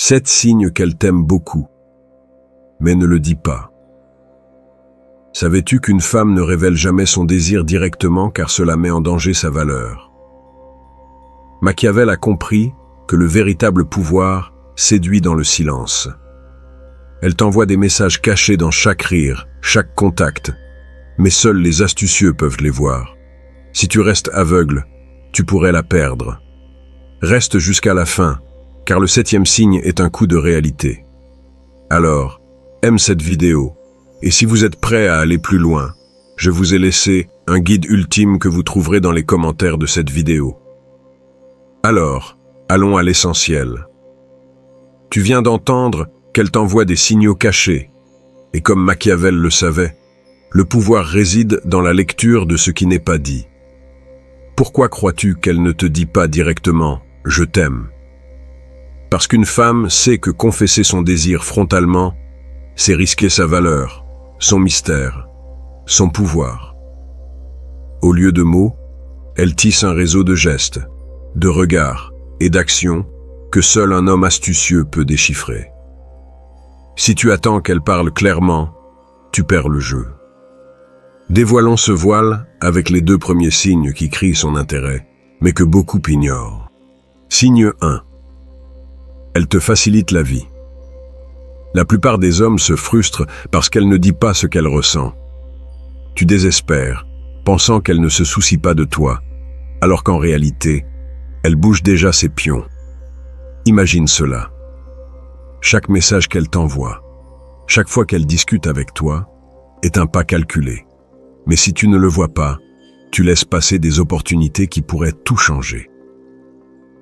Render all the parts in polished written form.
7 signes qu'elle t'aime beaucoup. Mais ne le dis pas. Savais-tu qu'une femme ne révèle jamais son désir directement car cela met en danger sa valeur? Machiavel a compris que le véritable pouvoir séduit dans le silence. Elle t'envoie des messages cachés dans chaque rire, chaque contact, mais seuls les astucieux peuvent les voir. Si tu restes aveugle, tu pourrais la perdre. Reste jusqu'à la fin, car le 7e signe est un coup de réalité. Alors, aime cette vidéo, et si vous êtes prêt à aller plus loin, je vous ai laissé un guide ultime que vous trouverez dans les commentaires de cette vidéo. Alors, allons à l'essentiel. Tu viens d'entendre qu'elle t'envoie des signaux cachés, et comme Machiavel le savait, le pouvoir réside dans la lecture de ce qui n'est pas dit. Pourquoi crois-tu qu'elle ne te dit pas directement « je t'aime » ? Parce qu'une femme sait que confesser son désir frontalement, c'est risquer sa valeur, son mystère, son pouvoir. Au lieu de mots, elle tisse un réseau de gestes, de regards et d'actions que seul un homme astucieux peut déchiffrer. Si tu attends qu'elle parle clairement, tu perds le jeu. Dévoilons ce voile avec les 2 premiers signes qui crient son intérêt, mais que beaucoup ignorent. Signe 1. Elle te facilite la vie. La plupart des hommes se frustrent parce qu'elle ne dit pas ce qu'elle ressent. Tu désespères, pensant qu'elle ne se soucie pas de toi, alors qu'en réalité, elle bouge déjà ses pions. Imagine cela. Chaque message qu'elle t'envoie, chaque fois qu'elle discute avec toi, est un pas calculé. Mais si tu ne le vois pas, tu laisses passer des opportunités qui pourraient tout changer.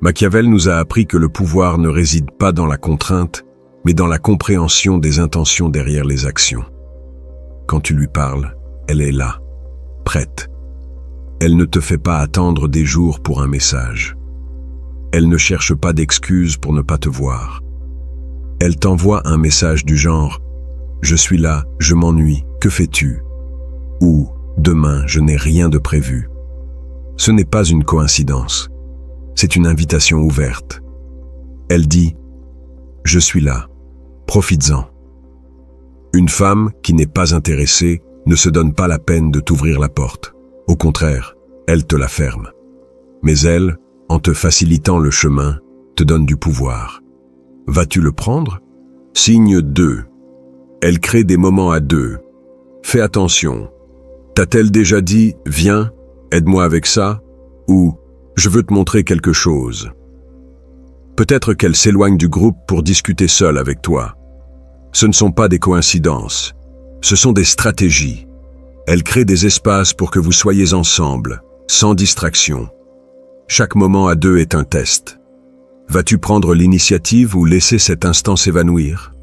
Machiavel nous a appris que le pouvoir ne réside pas dans la contrainte, mais dans la compréhension des intentions derrière les actions. Quand tu lui parles, elle est là, prête. Elle ne te fait pas attendre des jours pour un message. Elle ne cherche pas d'excuses pour ne pas te voir. Elle t'envoie un message du genre « Je suis là, je m'ennuie, que fais-tu » ou « Demain, je n'ai rien de prévu ». Ce n'est pas une coïncidence. C'est une invitation ouverte. Elle dit « Je suis là, profites-en ». Une femme qui n'est pas intéressée ne se donne pas la peine de t'ouvrir la porte. Au contraire, elle te la ferme. Mais elle, en te facilitant le chemin, te donne du pouvoir. Vas-tu le prendre? Signe 2. Elle crée des moments à 2. Fais attention. T'a-t-elle déjà dit « Viens, aide-moi avec ça » ou « Je veux te montrer quelque chose ». Peut-être qu'elle s'éloigne du groupe pour discuter seule avec toi. Ce ne sont pas des coïncidences, ce sont des stratégies. Elle crée des espaces pour que vous soyez ensemble, sans distraction. Chaque moment à 2 est un test. Vas-tu prendre l'initiative ou laisser cet instant s'évanouir?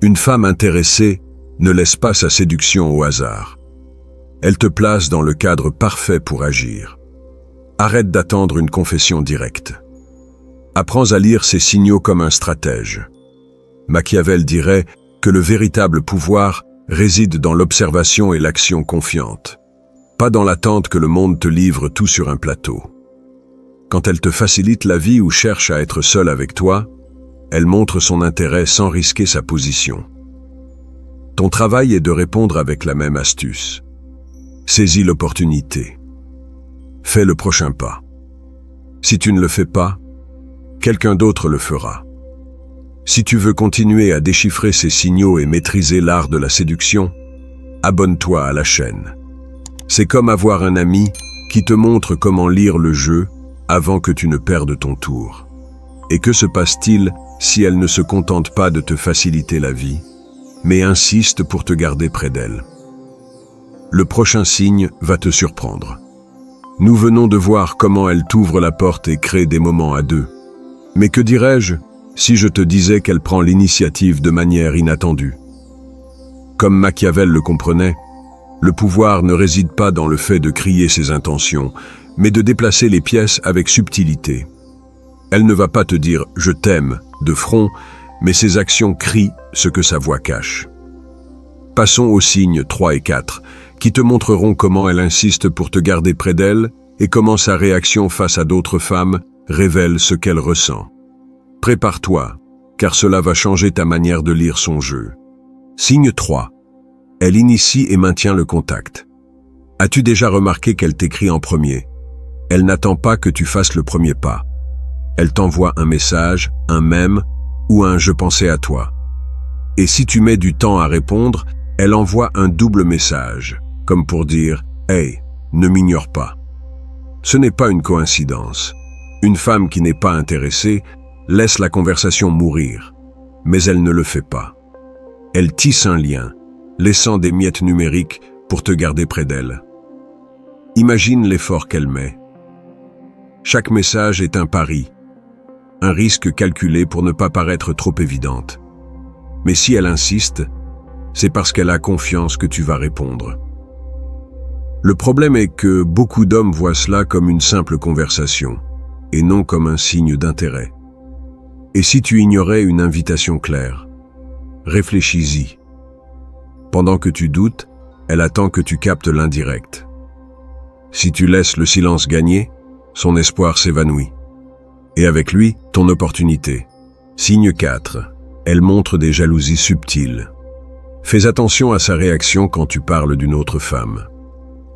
Une femme intéressée ne laisse pas sa séduction au hasard. Elle te place dans le cadre parfait pour agir. Arrête d'attendre une confession directe. Apprends à lire ces signaux comme un stratège. Machiavel dirait que le véritable pouvoir réside dans l'observation et l'action confiante, pas dans l'attente que le monde te livre tout sur un plateau. Quand elle te facilite la vie ou cherche à être seule avec toi, elle montre son intérêt sans risquer sa position. Ton travail est de répondre avec la même astuce. Saisis l'opportunité. Fais le prochain pas. Si tu ne le fais pas, quelqu'un d'autre le fera. Si tu veux continuer à déchiffrer ces signaux et maîtriser l'art de la séduction, abonne-toi à la chaîne. C'est comme avoir un ami qui te montre comment lire le jeu avant que tu ne perdes ton tour. Et que se passe-t-il si elle ne se contente pas de te faciliter la vie, mais insiste pour te garder près d'elle? Le prochain signe va te surprendre. Nous venons de voir comment elle t'ouvre la porte et crée des moments à 2. Mais que dirais-je si je te disais qu'elle prend l'initiative de manière inattendue? Comme Machiavel le comprenait, le pouvoir ne réside pas dans le fait de crier ses intentions, mais de déplacer les pièces avec subtilité. Elle ne va pas te dire « je t'aime » de front, mais ses actions crient ce que sa voix cache. Passons aux signes 3 et 4, qui te montreront comment elle insiste pour te garder près d'elle et comment sa réaction face à d'autres femmes révèle ce qu'elle ressent. Prépare-toi, car cela va changer ta manière de lire son jeu. Signe 3. Elle initie et maintient le contact. As-tu déjà remarqué qu'elle t'écrit en premier? Elle n'attend pas que tu fasses le premier pas. Elle t'envoie un message, un mème ou un « je pensais à toi ». Et si tu mets du temps à répondre, elle envoie un double message, comme pour dire « Hey, ne m'ignore pas ». Ce n'est pas une coïncidence. Une femme qui n'est pas intéressée laisse la conversation mourir, mais elle ne le fait pas. Elle tisse un lien, laissant des miettes numériques pour te garder près d'elle. Imagine l'effort qu'elle met. Chaque message est un pari, un risque calculé pour ne pas paraître trop évidente. Mais si elle insiste, c'est parce qu'elle a confiance que tu vas répondre. Le problème est que beaucoup d'hommes voient cela comme une simple conversation, et non comme un signe d'intérêt. Et si tu ignorais une invitation claire? Réfléchis-y. Pendant que tu doutes, elle attend que tu captes l'indirect. Si tu laisses le silence gagner, son espoir s'évanouit. Et avec lui, ton opportunité. Signe 4. Elle montre des jalousies subtiles. Fais attention à sa réaction quand tu parles d'une autre femme.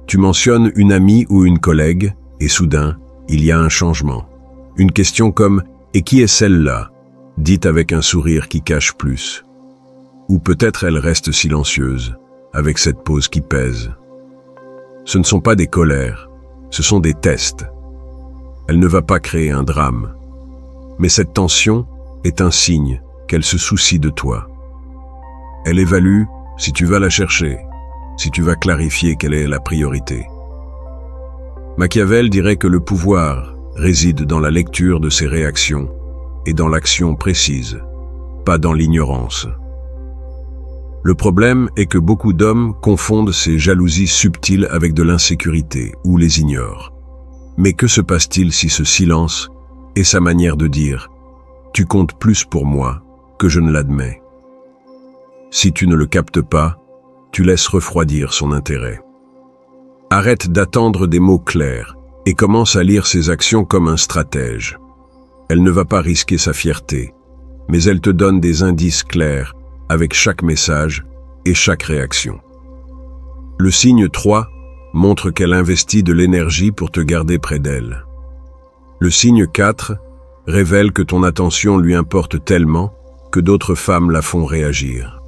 Tu mentionnes une amie ou une collègue, et soudain, il y a un changement. Une question comme « Et qui est celle-là » dite avec un sourire qui cache plus. Ou peut-être elle reste silencieuse, avec cette pause qui pèse. Ce ne sont pas des colères, ce sont des tests. Elle ne va pas créer un drame. Mais cette tension est un signe qu'elle se soucie de toi. Elle évalue si tu vas la chercher, si tu vas clarifier quelle est la priorité. Machiavel dirait que le pouvoir réside dans la lecture de ses réactions et dans l'action précise, pas dans l'ignorance. Le problème est que beaucoup d'hommes confondent ces jalousies subtiles avec de l'insécurité ou les ignorent. Mais que se passe-t-il si ce silence est sa manière de dire « Tu comptes plus pour moi que je ne l'admets ». Si tu ne le captes pas, tu laisses refroidir son intérêt. Arrête d'attendre des mots clairs et commence à lire ses actions comme un stratège. Elle ne va pas risquer sa fierté, mais elle te donne des indices clairs avec chaque message et chaque réaction. Le signe 3 montre qu'elle investit de l'énergie pour te garder près d'elle. Le signe 4 révèle que ton attention lui importe tellement que d'autres femmes la font réagir.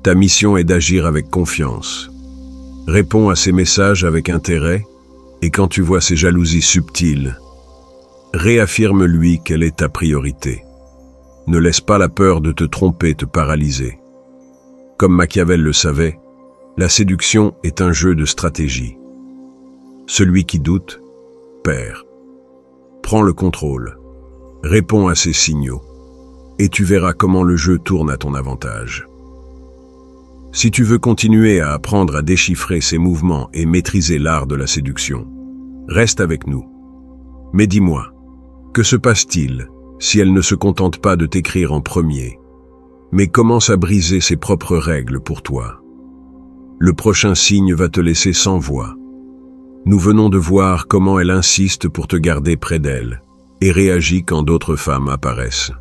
Ta mission est d'agir avec confiance. Réponds à ses messages avec intérêt et quand tu vois ses jalousies subtiles, réaffirme-lui qu'elle est ta priorité. Ne laisse pas la peur de te tromper te paralyser. Comme Machiavel le savait, la séduction est un jeu de stratégie. Celui qui doute, perd. Prends le contrôle, réponds à ses signaux, et tu verras comment le jeu tourne à ton avantage. Si tu veux continuer à apprendre à déchiffrer ses mouvements et maîtriser l'art de la séduction, reste avec nous. Mais dis-moi, que se passe-t-il si elle ne se contente pas de t'écrire en premier, mais commence à briser ses propres règles pour toi? Le prochain signe va te laisser sans voix. Nous venons de voir comment elle insiste pour te garder près d'elle et réagit quand d'autres femmes apparaissent.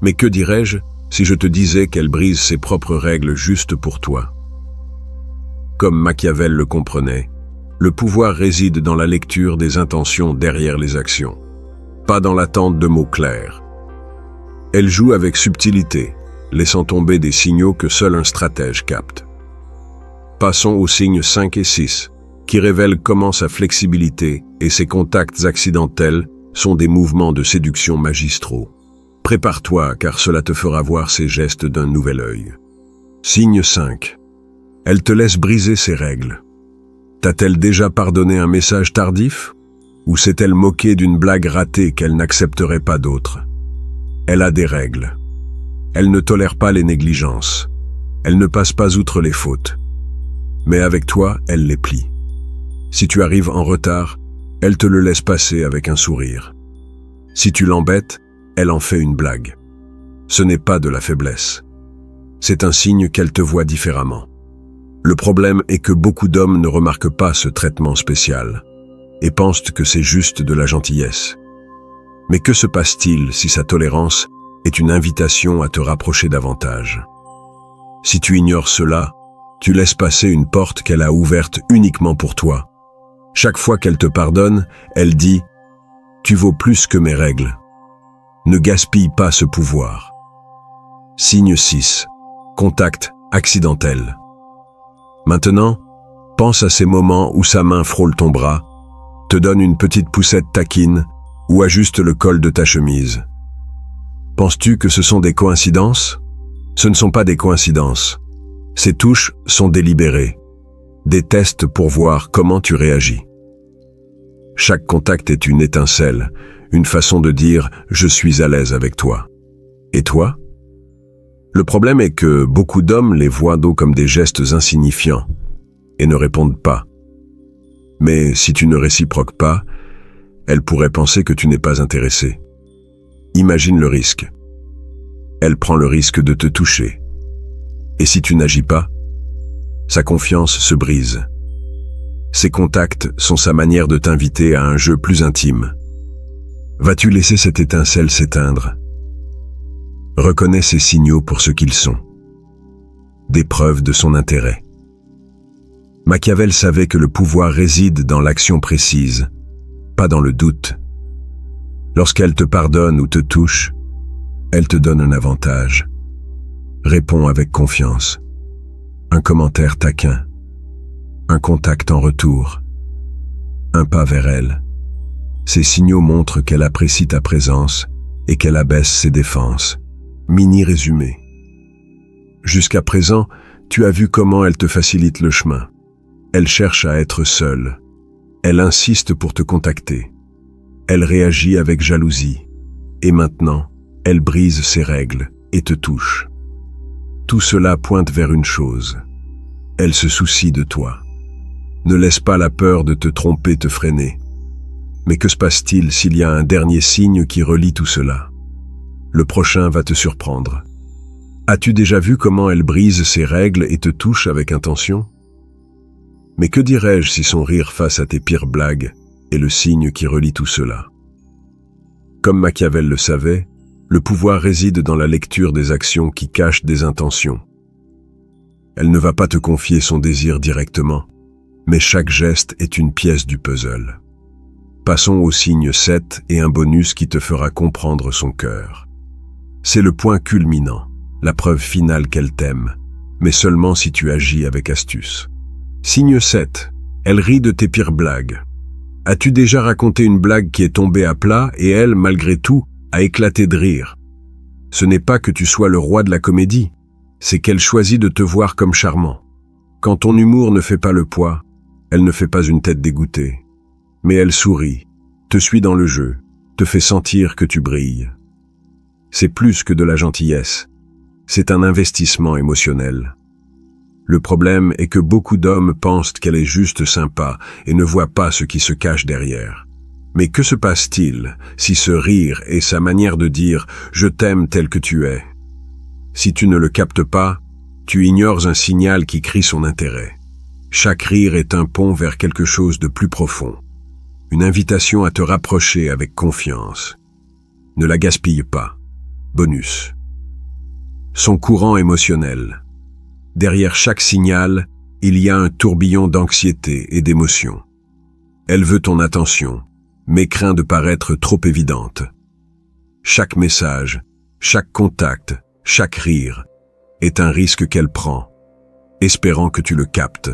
Mais que dirais-je si je te disais qu'elle brise ses propres règles juste pour toi? Comme Machiavel le comprenait, le pouvoir réside dans la lecture des intentions derrière les actions, pas dans l'attente de mots clairs. Elle joue avec subtilité, laissant tomber des signaux que seul un stratège capte. Passons aux signes 5 et 6, qui révèlent comment sa flexibilité et ses contacts accidentels sont des mouvements de séduction magistraux. Prépare-toi, car cela te fera voir ses gestes d'un nouvel œil. Signe 5. Elle te laisse briser ses règles. T'a-t-elle déjà pardonné un message tardif? Ou s'est-elle moquée d'une blague ratée qu'elle n'accepterait pas d'autre? Elle a des règles. Elle ne tolère pas les négligences. Elle ne passe pas outre les fautes. Mais avec toi, elle les plie. Si tu arrives en retard, elle te le laisse passer avec un sourire. Si tu l'embêtes, elle en fait une blague. Ce n'est pas de la faiblesse. C'est un signe qu'elle te voit différemment. Le problème est que beaucoup d'hommes ne remarquent pas ce traitement spécial et pensent que c'est juste de la gentillesse. Mais que se passe-t-il si sa tolérance est une invitation à te rapprocher davantage. Si tu ignores cela, tu laisses passer une porte qu'elle a ouverte uniquement pour toi. Chaque fois qu'elle te pardonne, elle dit « Tu vaux plus que mes règles ». Ne gaspille pas ce pouvoir. Signe 6. Contact accidentel. Maintenant, pense à ces moments où sa main frôle ton bras, te donne une petite poussette taquine ou ajuste le col de ta chemise. Penses-tu que ce sont des coïncidences? Ce ne sont pas des coïncidences. Ces touches sont délibérées, des tests pour voir comment tu réagis. Chaque contact est une étincelle, une façon de dire « je suis à l'aise avec toi ». Et toi? Le problème est que beaucoup d'hommes les voient comme des gestes insignifiants et ne répondent pas. Mais si tu ne réciproques pas, elle pourrait penser que tu n'es pas intéressé. Imagine le risque. Elle prend le risque de te toucher. Et si tu n'agis pas, sa confiance se brise. Ces contacts sont sa manière de t'inviter à un jeu plus intime. Vas-tu laisser cette étincelle s'éteindre? Reconnais ces signaux pour ce qu'ils sont. Des preuves de son intérêt. Machiavel savait que le pouvoir réside dans l'action précise, pas dans le doute. Lorsqu'elle te pardonne ou te touche, elle te donne un avantage. Réponds avec confiance. Un commentaire taquin. Un contact en retour. Un pas vers elle. Ces signaux montrent qu'elle apprécie ta présence et qu'elle abaisse ses défenses. Mini résumé. Jusqu'à présent, tu as vu comment elle te facilite le chemin. Elle cherche à être seule. Elle insiste pour te contacter. Elle réagit avec jalousie. Et maintenant, elle brise ses règles et te touche. Tout cela pointe vers une chose. Elle se soucie de toi. Ne laisse pas la peur de te tromper te freiner. Mais que se passe-t-il s'il y a un dernier signe qui relie tout cela? Le prochain va te surprendre. As-tu déjà vu comment elle brise ses règles et te touche avec intention? Mais que dirais-je si son rire face à tes pires blagues est le signe qui relie tout cela? Comme Machiavel le savait, le pouvoir réside dans la lecture des actions qui cachent des intentions. Elle ne va pas te confier son désir directement, mais chaque geste est une pièce du puzzle. Passons au signe 7 et un bonus qui te fera comprendre son cœur. C'est le point culminant, la preuve finale qu'elle t'aime, mais seulement si tu agis avec astuce. Signe 7. Elle rit de tes pires blagues. As-tu déjà raconté une blague qui est tombée à plat et elle, malgré tout, a éclaté de rire? Ce n'est pas que tu sois le roi de la comédie, c'est qu'elle choisit de te voir comme charmant. Quand ton humour ne fait pas le poids, elle ne fait pas une tête dégoûtée. Mais elle sourit, te suit dans le jeu, te fait sentir que tu brilles. C'est plus que de la gentillesse, c'est un investissement émotionnel. Le problème est que beaucoup d'hommes pensent qu'elle est juste sympa et ne voient pas ce qui se cache derrière. Mais que se passe-t-il si ce rire est sa manière de dire « je t'aime tel que tu es ». Si tu ne le captes pas, tu ignores un signal qui crie son intérêt. Chaque rire est un pont vers quelque chose de plus profond. Une invitation à te rapprocher avec confiance. Ne la gaspille pas. Bonus. Son courant émotionnel. Derrière chaque signal, il y a un tourbillon d'anxiété et d'émotion. Elle veut ton attention, mais craint de paraître trop évidente. Chaque message, chaque contact, chaque rire est un risque qu'elle prend, espérant que tu le captes.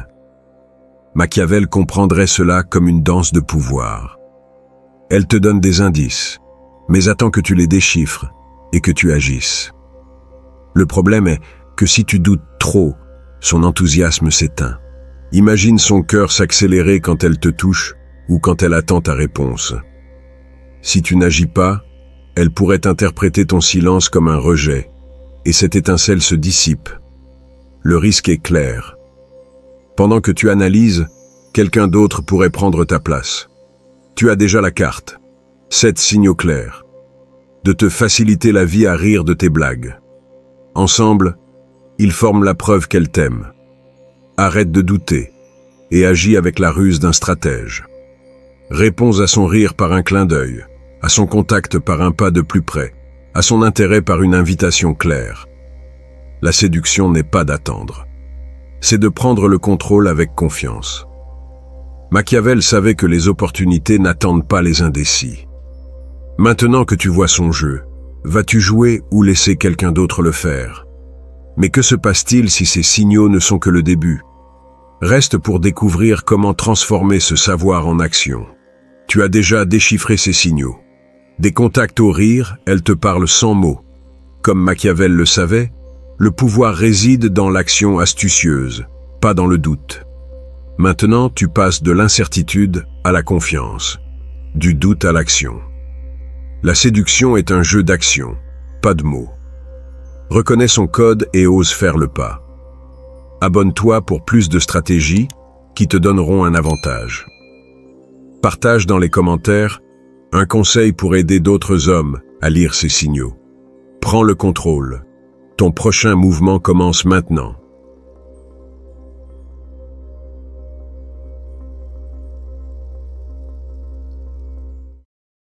Machiavel comprendrait cela comme une danse de pouvoir. Elle te donne des indices, mais attend que tu les déchiffres et que tu agisses. Le problème est que si tu doutes trop, son enthousiasme s'éteint. Imagine son cœur s'accélérer quand elle te touche ou quand elle attend ta réponse. Si tu n'agis pas, elle pourrait interpréter ton silence comme un rejet, et cette étincelle se dissipe. Le risque est clair. Pendant que tu analyses, quelqu'un d'autre pourrait prendre ta place. Tu as déjà la carte. 7 signaux clairs. De te faciliter la vie à rire de tes blagues. Ensemble, ils forment la preuve qu'elle t'aime. Arrête de douter et agis avec la ruse d'un stratège. Réponds à son rire par un clin d'œil, à son contact par un pas de plus près, à son intérêt par une invitation claire. La séduction n'est pas d'attendre. C'est de prendre le contrôle avec confiance. Machiavel savait que les opportunités n'attendent pas les indécis. Maintenant que tu vois son jeu, vas-tu jouer ou laisser quelqu'un d'autre le faire? Mais que se passe-t-il si ces signaux ne sont que le début? Reste pour découvrir comment transformer ce savoir en action. Tu as déjà déchiffré ces signaux. Des contacts au rire, elle te parle sans mots. Comme Machiavel le savait, le pouvoir réside dans l'action astucieuse, pas dans le doute. Maintenant, tu passes de l'incertitude à la confiance, du doute à l'action. La séduction est un jeu d'action, pas de mots. Reconnais son code et ose faire le pas. Abonne-toi pour plus de stratégies qui te donneront un avantage. Partage dans les commentaires un conseil pour aider d'autres hommes à lire ces signaux. Prends le contrôle. Ton prochain mouvement commence maintenant.